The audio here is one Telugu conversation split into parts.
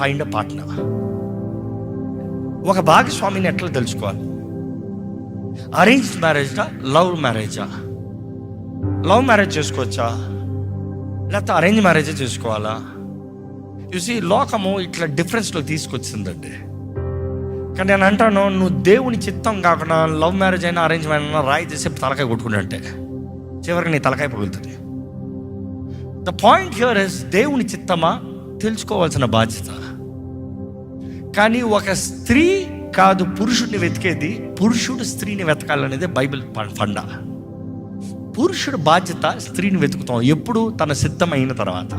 Find a partner. ఒక భాగస్వామిని ఎట్లా తెలుసుకోవాలి? అరేంజ్డ్ మ్యారేజా, లవ్ మ్యారేజా? లవ్ మ్యారేజ్ చేసుకోవచ్చా, లేకపోతే అరేంజ్ మ్యారేజే చేసుకోవాలా? చూసి లోకము ఇట్లా డిఫరెన్స్లో తీసుకొచ్చిందండి. కానీ నేను అంటాను, నువ్వు దేవుని చిత్తం కాకుండా లవ్ మ్యారేజ్ అయినా అరేంజ్ మ్యారేజ్ అయినా రాయి చేసి తలకాయ కొట్టుకుంటే చివరికి నీ తలకాయ పగులుతుంది. ద పాయింట్ హియర్ ఇస్, దేవుని చిత్తమా తెలుసుకోవాల్సిన బాధ్యత. కానీ ఒక స్త్రీ కాదు పురుషుడిని వెతికేది, పురుషుడు స్త్రీని వెతకాలనేది బైబిల్ ఫండా. పురుషుడు బాధ్యత స్త్రీని వెతుకుతాం ఎప్పుడు? తన సిద్ధమైన తర్వాత.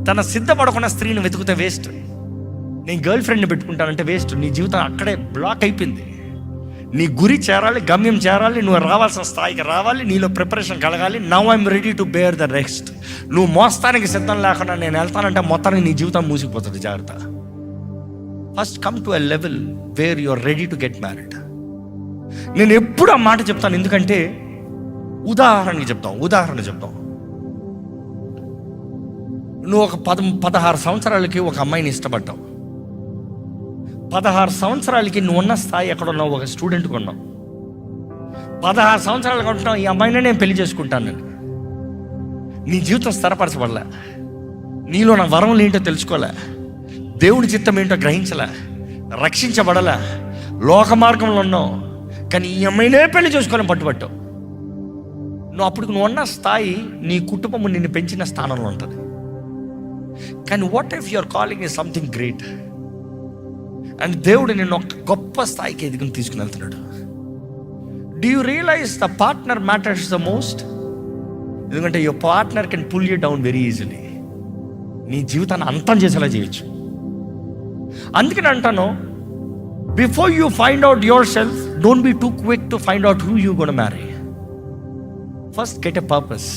తన సిద్ధపడకుండా స్త్రీని వెతుకుతే వేస్ట్. నేను గర్ల్ ఫ్రెండ్ని పెట్టుకుంటానంటే వేస్ట్. నీ జీవితం అక్కడే బ్లాక్ అయిపోయింది. నీ గురి చేరాలి, గమ్యం చేరాలి, నువ్వు రావాల్సిన స్థాయికి రావాలి, నీలో ప్రిపరేషన్ కలగాలి. Now I'm ready to bear the next. నువ్వు మోస్తానికి సిద్ధం లేకుండా నేను వెళ్తానంటే మొత్తానికి నీ జీవితం మూసిపోతుంది. జాగ్రత్త. First come to a level where you are ready to get married. నేను ఎప్పుడు ఆ మాట చెప్తాను, ఎందుకంటే ఉదాహరణ చెప్తాం. నువ్వు ఒక 16 సంవత్సరాలకి ఒక అమ్మాయిని ఇష్టపడ్డావు. 16 సంవత్సరాలకి నువ్వు ఉన్న స్థాయి ఎక్కడున్నావు? ఒక స్టూడెంట్గా ఉన్నావు. 16 సంవత్సరాలకు ఉంటున్నావు, ఈ అమ్మాయినే నేను పెళ్లి చేసుకుంటాను. నీ జీవితం స్థిరపరచబడలే, నీలో నా వరం ఏంటో తెలుసుకోలే, దేవుని చిత్తం ఏంటో గ్రహించలే, రక్షించబడలే, లోక మార్గంలో ఉన్నావు. కానీ ఈ అమ్మాయినే పెళ్లి చేసుకోవాలని పట్టుబట్టావు. నువ్వు ఉన్న స్థాయి నీ కుటుంబం నిన్ను పెంచిన స్థానంలో ఉంటుంది. కానీ what if your calling is something great and దేవుడు నిన్ను ఒక గొప్ప స్థాయికి ఎదుగుని తీసుకుని వెళ్తున్నాడు. Do you realize the partner matters the most? ఎందుకంటే your partner can pull you down very easily. నీ జీవితాన్ని అంతం చేసేలా చేయొచ్చు. అందుకని అంటాను, before you find out yourself, don't be too quick to find out who you gonna marry. First get a purpose.